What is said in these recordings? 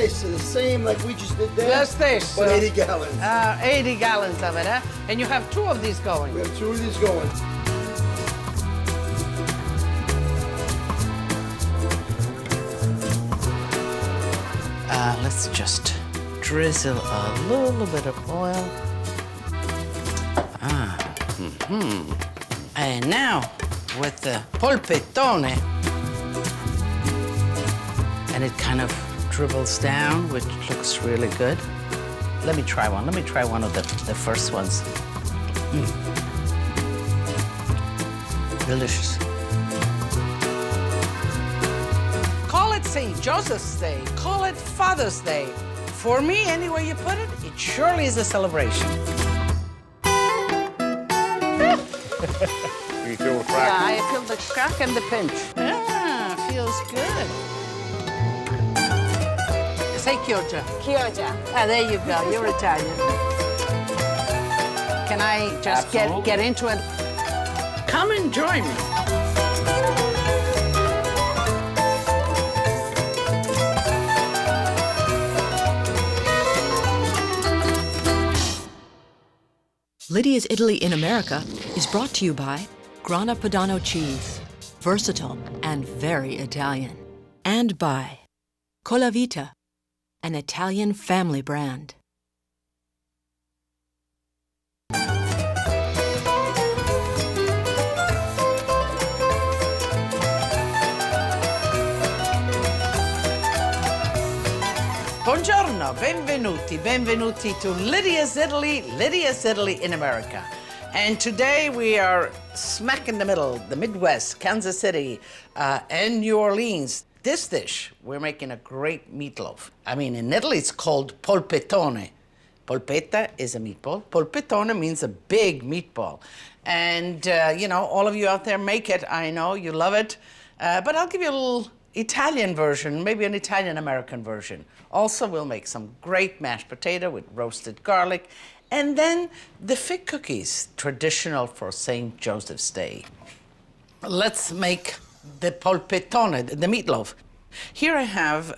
this, the same like we just did there. Just this. But 80 gallons. 80 gallons of it, huh? And you have 2 of these going. We have 2 of these going. Let's just drizzle a little bit of oil. And now, with the polpettone, and it kind of dribbles down, which looks really good. Let me try one. Let me try one of the first ones. Delicious. Call it St. Joseph's Day. Call it Father's Day. For me, any way you put it, it surely is a celebration. You feel the crack? Yeah, I feel the crack and the pinch. Feels good. Say Chioggia. Chioggia. There you go. You're Italian. Can I just get into it? Come and join me. Lydia's Italy in America is brought to you by Grana Padano cheese, versatile and very Italian. And by Colavita, an Italian family brand. Buongiorno, benvenuti to Lydia's Italy in America. And today we are smack in the middle, the Midwest, Kansas City, and New Orleans. This dish, we're making a great meatloaf. I mean, in Italy it's called polpettone. Polpetta is a meatball. Polpettone means a big meatball. And, you know, all of you out there make it. I know you love it. But I'll give you a little Italian version, maybe an Italian-American version. Also, we'll make some great mashed potato with roasted garlic. And then the fig cookies, traditional for St. Joseph's Day. Let's make the polpettone, the meatloaf. Here I have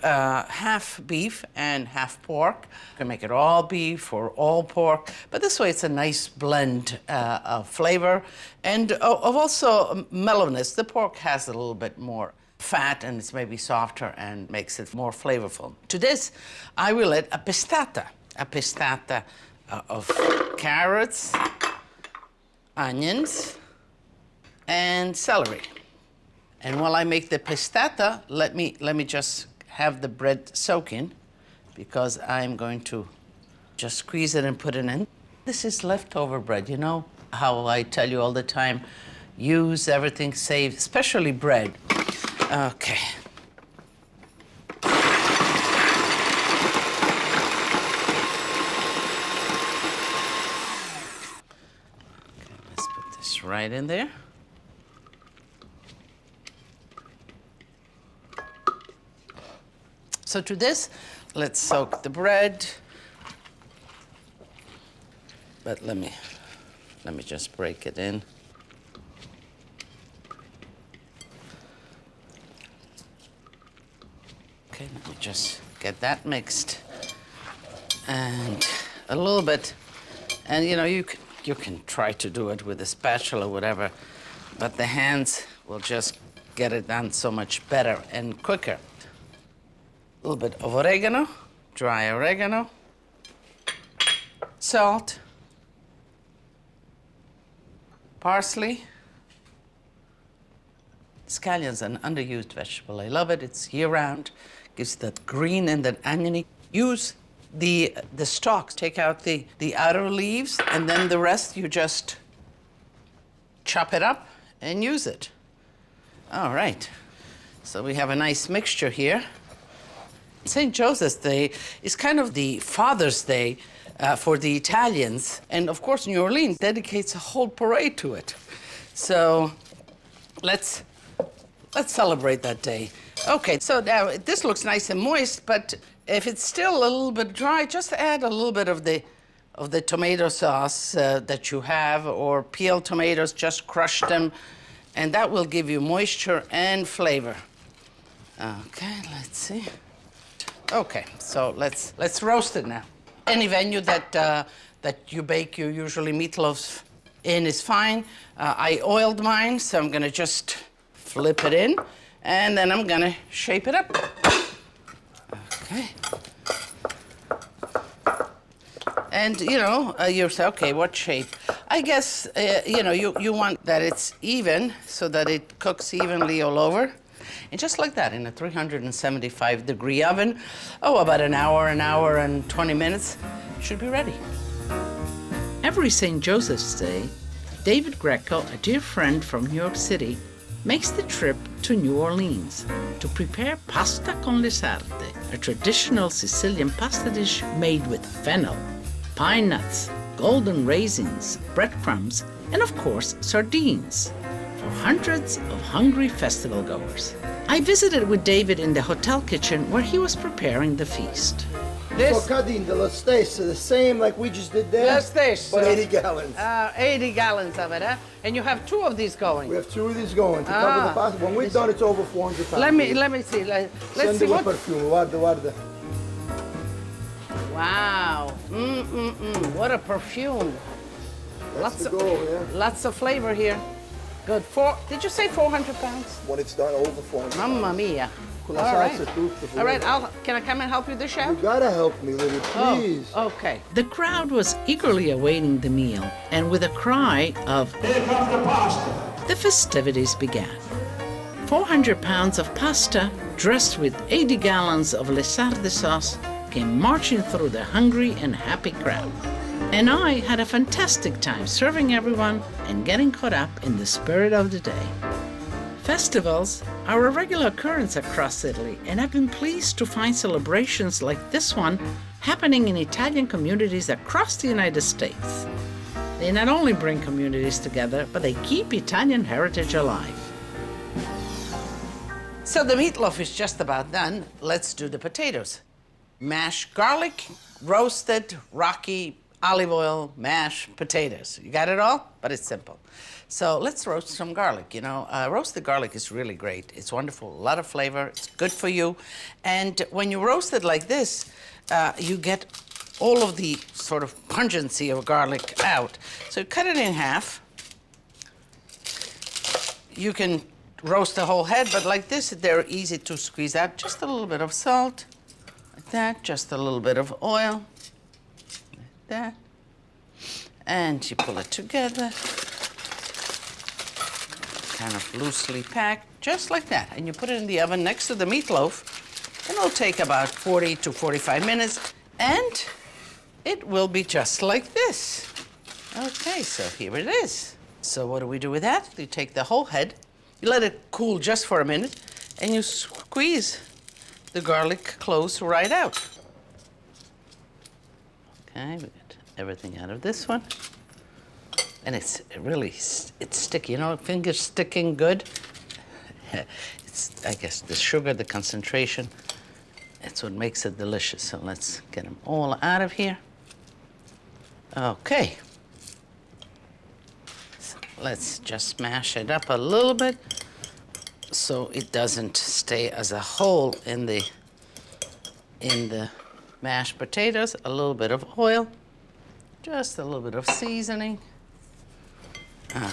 half beef and half pork. You can make it all beef or all pork, but this way it's a nice blend of flavor and of also mellowness. The pork has a little bit more fat and it's maybe softer and makes it more flavorful. To this, I will add a pestata of carrots, onions, and celery. And while I make the pestata, let me just have the bread soaking because I'm going to just squeeze it and put it in. This is leftover bread. You know how I tell you all the time, use everything, save, especially bread. Okay. Let's put this right in there. So to this, let's soak the bread. But let me just break it in. Okay, let me just get that mixed. And a little bit, and you know, you can try to do it with a spatula or whatever, but the hands will just get it done so much better and quicker. A little bit of oregano, dry oregano, salt, parsley. Scallion's an underused vegetable. I love it. It's year-round. Gives that green and that oniony. Use the stalks. Take out the outer leaves, and then the rest you just chop it up and use it. All right. So we have a nice mixture here. St. Joseph's Day is kind of the Father's Day for the Italians. And of course, New Orleans dedicates a whole parade to it. So let's celebrate that day. Okay, so now this looks nice and moist, but if it's still a little bit dry, just add a little bit of the tomato sauce that you have, or peeled tomatoes, just crush them, and that will give you moisture and flavor. Okay, let's see. Okay, so let's roast it now. Any venue that you bake your usually meatloaf in is fine. I oiled mine, so I'm gonna just flip it in, and then I'm gonna shape it up. Okay. And you say, okay, what shape? I guess you want that it's even, so that it cooks evenly all over. And just like that, in a 375-degree oven, about an hour and 20 minutes, it should be ready. Every St. Joseph's Day, David Greco, a dear friend from New York City, makes the trip to New Orleans to prepare pasta con le sarde, a traditional Sicilian pasta dish made with fennel, pine nuts, golden raisins, breadcrumbs, and of course, sardines, for hundreds of hungry festival goers. I visited with David in the hotel kitchen where he was preparing the feast. So Cadin, the stesso, the same like we just did there. Lo stesso. But 80 gallons. 80 gallons of it, huh? And you have 2 of these going. We have 2 of these going to cover the pasta. When we're done, it's over 400 pounds. Let me see. Let's see Send what. perfume. Guarda. Wow. What a perfume. That's the goal, yeah. Lots of flavor here. Good. Did you say 400 pounds? When it's done, over 400 Mamma pounds. mia. Con la All right. salsa tutto. All right. Can I come and help you, the chef? You gotta help me, Lidia, please. Oh, okay. The crowd was eagerly awaiting the meal, and with a cry of Here comes the pasta. the festivities began. 400 pounds of pasta, dressed with 80 gallons of Le Sarde sauce, came marching through the hungry and happy crowd. And I had a fantastic time serving everyone and getting caught up in the spirit of the day. Festivals are a regular occurrence across Italy, and I've been pleased to find celebrations like this one happening in Italian communities across the United States. They not only bring communities together, but they keep Italian heritage alive. So the meatloaf is just about done. Let's do the potatoes. Mashed garlic, roasted, rocky, olive oil, mashed potatoes. You got it all? But it's simple. So let's roast some garlic. Roasted garlic is really great. It's wonderful, a lot of flavor. It's good for you. And when you roast it like this, you get all of the sort of pungency of garlic out. So cut it in half. You can roast the whole head, but like this, they're easy to squeeze out. Just a little bit of salt, like that. Just a little bit of oil, like that. And you pull it together, kind of loosely packed, just like that. And you put it in the oven next to the meatloaf, and it'll take about 40 to 45 minutes, and it will be just like this. Okay, so here it is. So what do we do with that? You take the whole head, you let it cool just for a minute, and you squeeze the garlic cloves right out. Okay, we got everything out of this one. And it's sticky, fingers sticking good. It's, I guess, the sugar, the concentration, it's what makes it delicious. So let's get them all out of here. Okay. So let's just mash it up a little bit so it doesn't stay as a whole in the mashed potatoes. A little bit of oil, just a little bit of seasoning.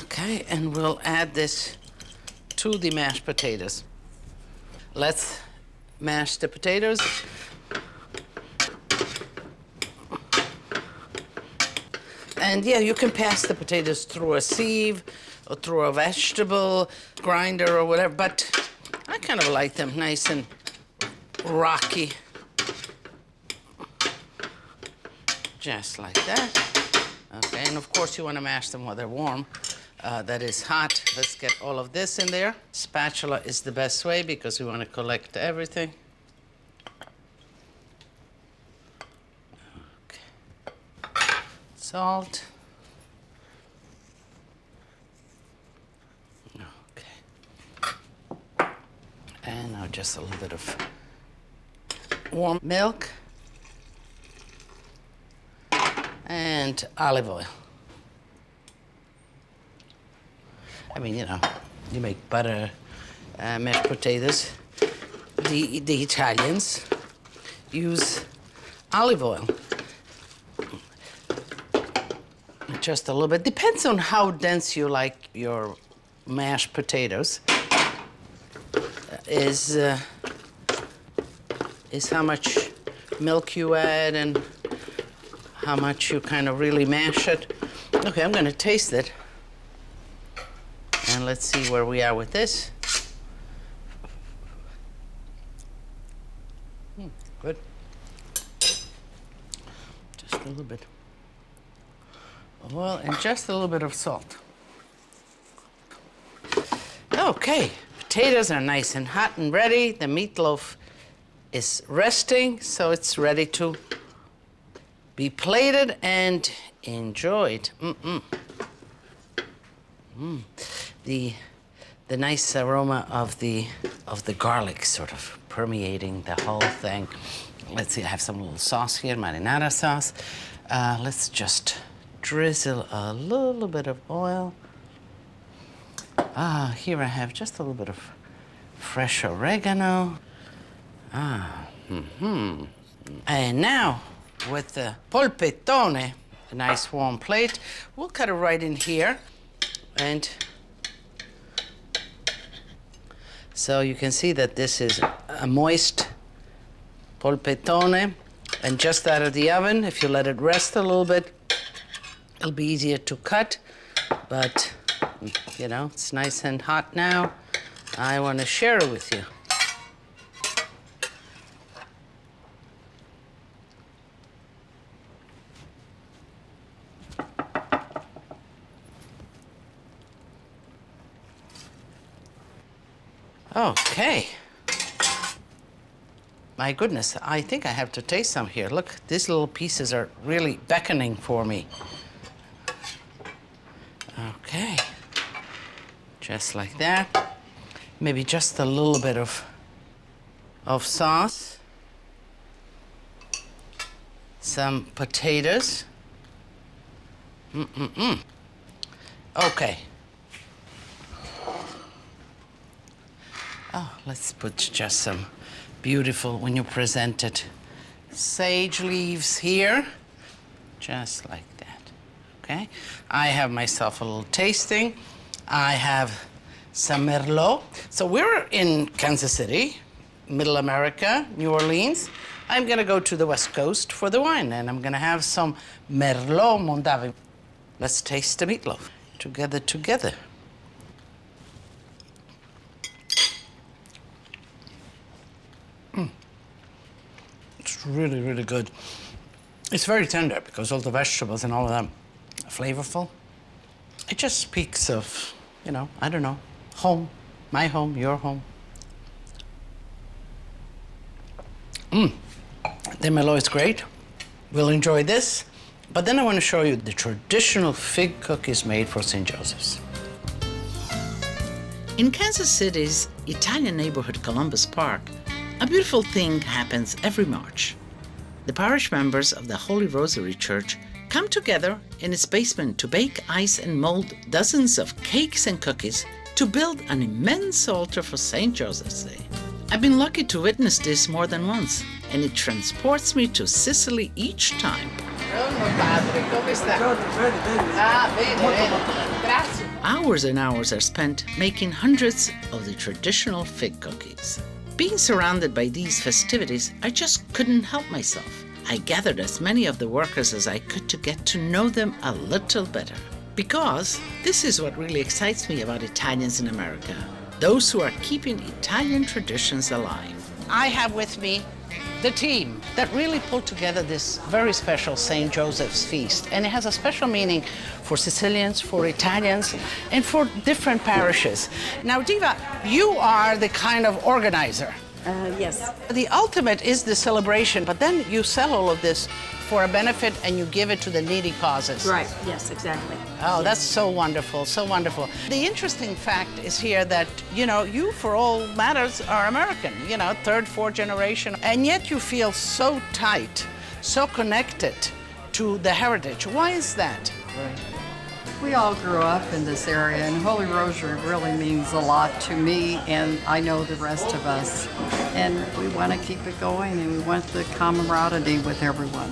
Okay, and we'll add this to the mashed potatoes. Let's mash the potatoes. And yeah, you can pass the potatoes through a sieve or through a vegetable grinder or whatever, but I kind of like them nice and rocky. Just like that. Okay, and of course you want to mash them while they're warm. That is hot. Let's get all of this in there. Spatula is the best way because we want to collect everything. Okay. Salt. Okay. And now just a little bit of warm milk. And olive oil. I mean, you make butter, mashed potatoes. The Italians use olive oil. Just a little bit. Depends on how dense you like your mashed potatoes. Is how much milk you add and how much you kind of really mash it. Okay, I'm gonna taste it. And let's see where we are with this. Good. Just a little bit of oil and just a little bit of salt. Okay, potatoes are nice and hot and ready. The meatloaf is resting, so it's ready to be plated and enjoyed. The nice aroma of the garlic sort of permeating the whole thing. Let's see, I have some little sauce here, marinara sauce. Let's just drizzle a little bit of oil. Here I have just a little bit of fresh oregano. And now, with the polpettone, a nice warm plate, we'll cut it right in here. And so you can see that this is a moist polpettone, and just out of the oven. If you let it rest a little bit, it'll be easier to cut, but you know, it's nice and hot now. I want to share it with you. Okay. My goodness, I think I have to taste some here. Look, these little pieces are really beckoning for me. Okay. Just like that. Maybe just a little bit of sauce. Some potatoes. Okay. Oh, let's put just some beautiful, when you present it, sage leaves here, just like that, okay? I have myself a little tasting. I have some Merlot. So we're in Kansas City, Middle America, New Orleans. I'm gonna go to the West Coast for the wine, and I'm gonna have some Merlot Mondavi. Let's taste the meatloaf together. It's really, really good. It's very tender because all the vegetables and all of them are flavorful. It just speaks of, you know, I don't know, home, my home, your home. The Merlot is great. We'll enjoy this. But then I want to show you the traditional fig cookies made for St. Joseph's. In Kansas City's Italian neighborhood, Columbus Park, a beautiful thing happens every March. The parish members of the Holy Rosary Church come together in its basement to bake, ice, and mold dozens of cakes and cookies to build an immense altar for St. Joseph's Day. I've been lucky to witness this more than once, and it transports me to Sicily each time. Hours and hours are spent making hundreds of the traditional fig cookies. Being surrounded by these festivities, I just couldn't help myself. I gathered as many of the workers as I could to get to know them a little better. Because this is what really excites me about Italians in America, those who are keeping Italian traditions alive. I have with me the team that really pulled together this very special St. Joseph's feast. And it has a special meaning for Sicilians, for Italians, and for different parishes. Now, Diva, you are the kind of organizer. Yes. The ultimate is the celebration, but then you sell all of this for a benefit and you give it to the needy causes. Right. Yes, exactly. Oh, Yes. that's so wonderful, so wonderful. The interesting fact is here that, you know, you, for all matters, are American, you know, third, fourth generation, and yet you feel so tight, so connected to the heritage. Why is that? We all grew up in this area, and Holy Rosary really means a lot to me, and I know the rest of us. And we want to keep it going, and we want the camaraderie with everyone.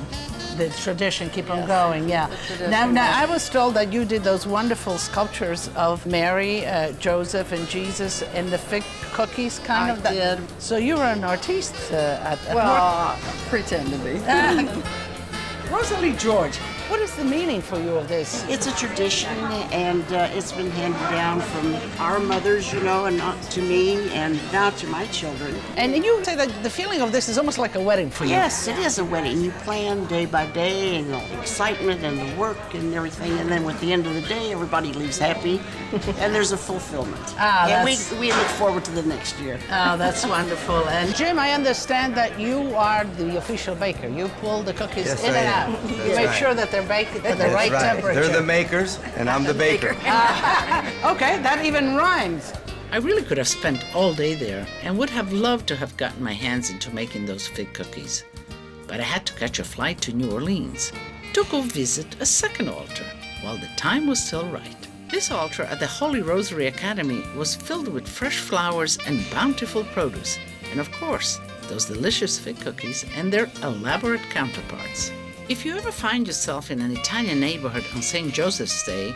The tradition keep on going, yeah. tradition Now, goes. I was told that you did those wonderful sculptures of Mary, Joseph, and Jesus in the fig cookies, kind I of. did. So you were an artiste at Well, pretend to be. Rosalie George, what is the meaning for you of this? It's a tradition, and it's been handed down from our mothers, you know, and not to me, and now to my children. And you say that the feeling of this is almost like a wedding for you. Yes, it is a wedding. You plan day by day, and the excitement and the work and everything, and then at the end of the day, everybody leaves happy, and there's a fulfillment. And we look forward to the next year. Oh, that's wonderful. And Jim, I understand that you are the official baker. You pull the cookies Yes, in I and am. out. You That's make right. sure that they're baked at the That's right temperature. They're the makers, and I'm the baker. Okay, that even rhymes. I really could have spent all day there and would have loved to have gotten my hands into making those fig cookies. But I had to catch a flight to New Orleans to go visit a second altar while the time was still right. This altar at the Holy Rosary Academy was filled with fresh flowers and bountiful produce, and of course, those delicious fig cookies and their elaborate counterparts. If you ever find yourself in an Italian neighborhood on St. Joseph's Day,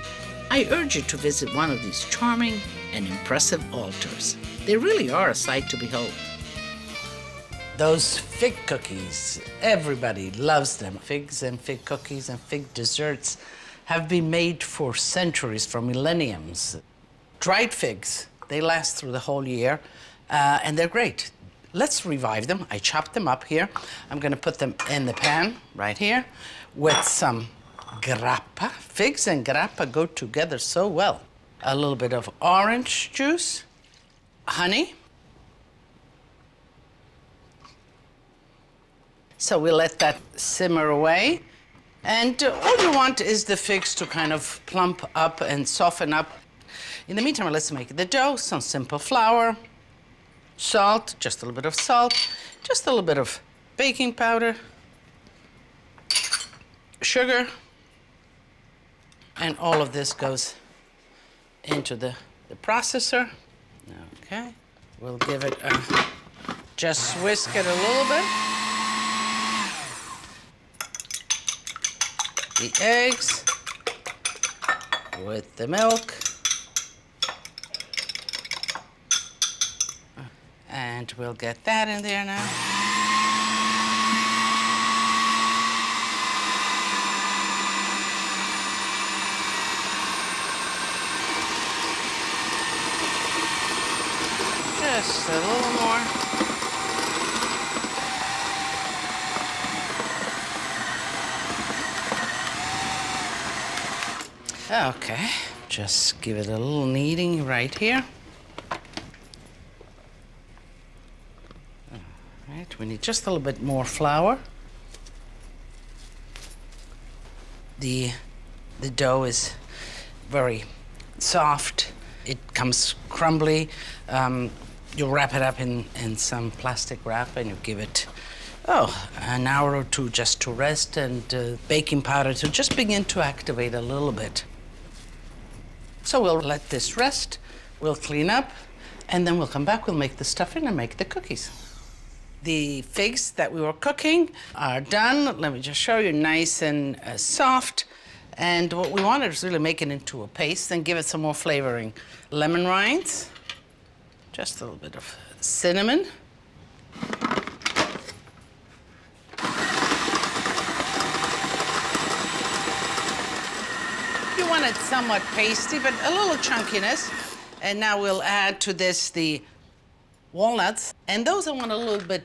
I urge you to visit one of these charming and impressive altars. They really are a sight to behold. Those fig cookies, everybody loves them. Figs and fig cookies and fig desserts have been made for centuries, for millenniums. Dried figs, they last through the whole year, and they're great. Let's revive them. I chopped them up here. I'm gonna put them in the pan right here with some grappa. Figs and grappa go together so well. A little bit of orange juice, honey. So we'll let that simmer away. And all you want is the figs to kind of plump up and soften up. In the meantime, let's make the dough. Some simple flour, salt, just a little bit of salt, just a little bit of baking powder, sugar, and all of this goes into the processor. Okay, we'll give it just whisk it a little bit. The eggs with the milk. And we'll get that in there now. Just a little more. Okay, just give it a little kneading right here. Right, we need just a little bit more flour. The dough is very soft. It comes crumbly. You wrap it up in some plastic wrap and you give it, an hour or two just to rest, and baking powder to just begin to activate a little bit. So we'll let this rest, we'll clean up, and then we'll come back, we'll make the stuffing and make the cookies. The figs that we were cooking are done. Let me just show you, nice and soft. And what we wanted is really make it into a paste and give it some more flavoring. Lemon rinds, just a little bit of cinnamon. You want it somewhat pasty, but a little chunkiness. And now we'll add to this the walnuts, and those I want a little bit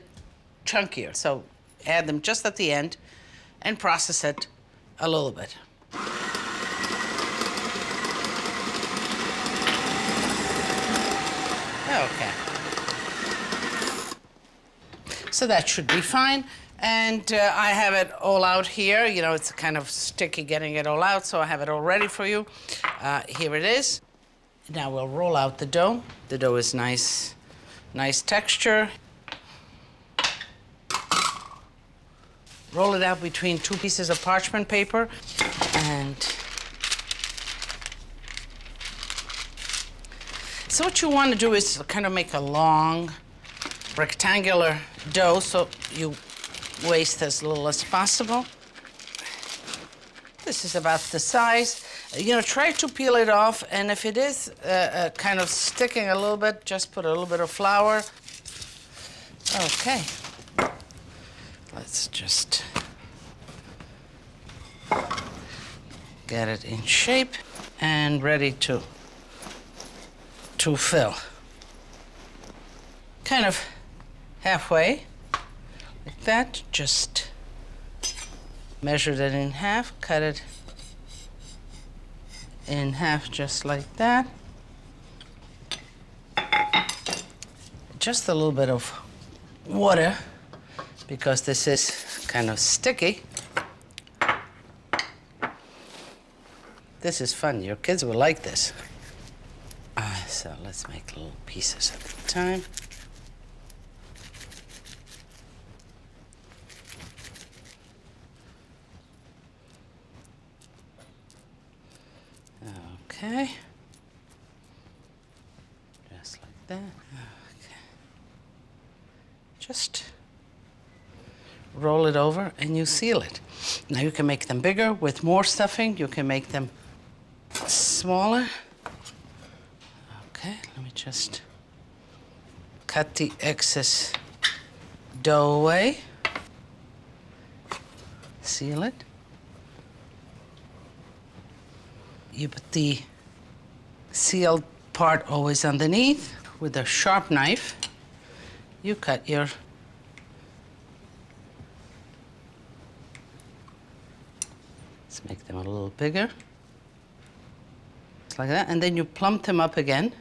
chunkier, so add them just at the end and process it a little bit. Okay. So that should be fine. And I have it all out here. You know, it's kind of sticky getting it all out, so I have it all ready for you. Here it is. Now we'll roll out the dough. The dough is nice texture. Roll it out between two pieces of parchment paper, and so what you want to do is kind of make a long rectangular dough so you waste as little as possible. This is about the size. Try to peel it off, and if it is kind of sticking a little bit, just put a little bit of flour. Okay. Let's just get it in shape and ready to fill. Kind of halfway, like that. Just measure that in half, cut it in half just like that. Just a little bit of water because this is kind of sticky. This is fun. Your kids will like this. So let's make little pieces at a time. Okay. Just like that. Okay. Just roll it over and you seal it. Now you can make them bigger with more stuffing. You can make them smaller. Okay, let me just cut the excess dough away. Seal it. You put the sealed part always underneath. With a sharp knife, you cut your let's make them a little bigger. Just like that, and then you plump them up again.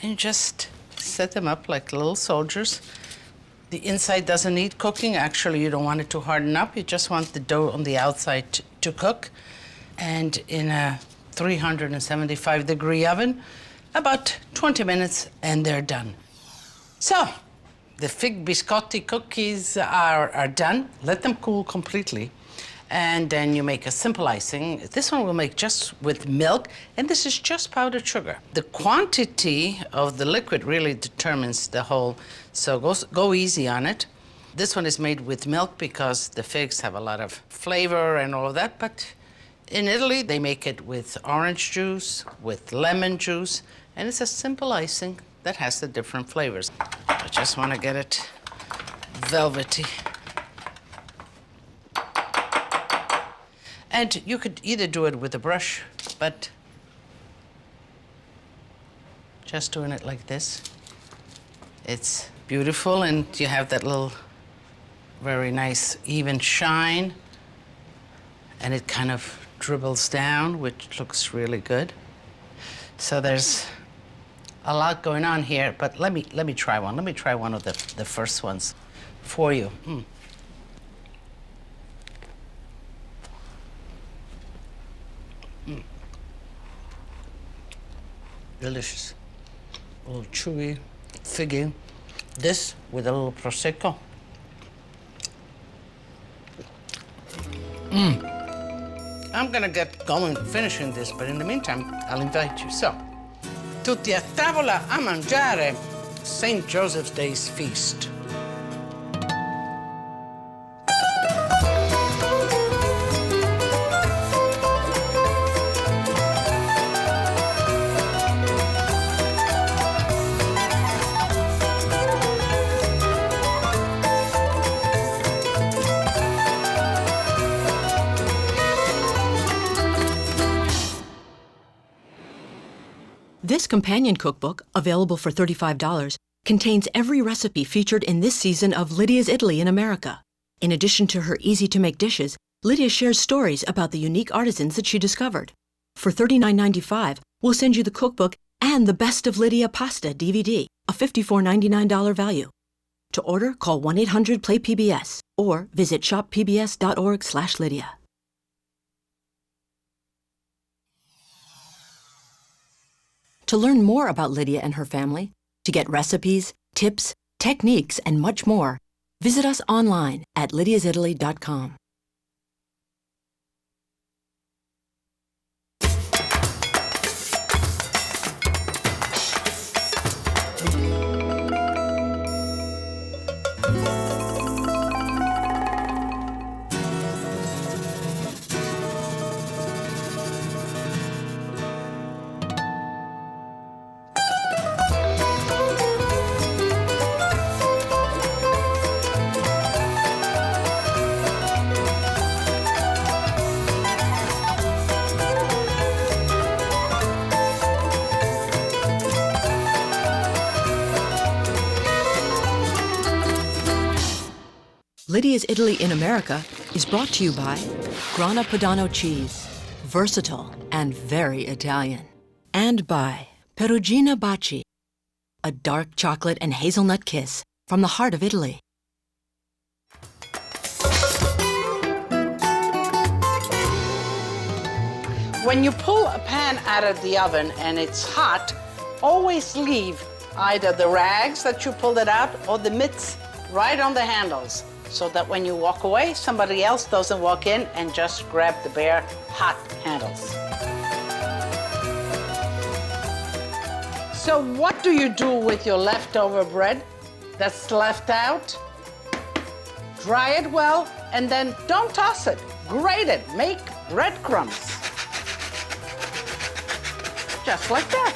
And just set them up like little soldiers. The inside doesn't need cooking. Actually, you don't want it to harden up. You just want the dough on the outside to cook. And in a 375-degree oven, about 20 minutes, and they're done. So, the fig biscotti cookies are done. Let them cool completely. And then you make a simple icing. This one we'll make just with milk, and this is just powdered sugar. The quantity of the liquid really determines the whole, so go easy on it. This one is made with milk because the figs have a lot of flavor and all of that, but in Italy they make it with orange juice, with lemon juice, and it's a simple icing that has the different flavors. I just want to get it velvety. And you could either do it with a brush, but just doing it like this, it's beautiful, and you have that little very nice even shine, and it kind of dribbles down, which looks really good. So there's a lot going on here, but let me try one. Let me try one of the first ones for you. Delicious. A little chewy, figgy. This with a little Prosecco. I'm gonna get going finishing this, but in the meantime, I'll invite you. So, tutti a tavola a mangiare. St. Joseph's Day's feast. This companion cookbook, available for $35, contains every recipe featured in this season of Lydia's Italy in America. In addition to her easy-to-make dishes, Lydia shares stories about the unique artisans that she discovered. For $39.95, we'll send you the cookbook and the Best of Lydia Pasta DVD, a $54.99 value. To order, call 1-800-PLAY-PBS or visit shoppbs.org/Lydia. To learn more about Lydia and her family, to get recipes, tips, techniques, and much more, visit us online at lydiasitaly.com. Lydia's Italy in America is brought to you by Grana Padano cheese, versatile and very Italian. And by Perugina Baci, a dark chocolate and hazelnut kiss from the heart of Italy. When you pull a pan out of the oven and it's hot, always leave either the rags that you pulled it out or the mitts right on the handles, so that when you walk away, somebody else doesn't walk in and just grab the bare hot handles. So what do you do with your leftover bread that's left out? Dry it well, and then don't toss it. Grate it, make breadcrumbs. Just like that.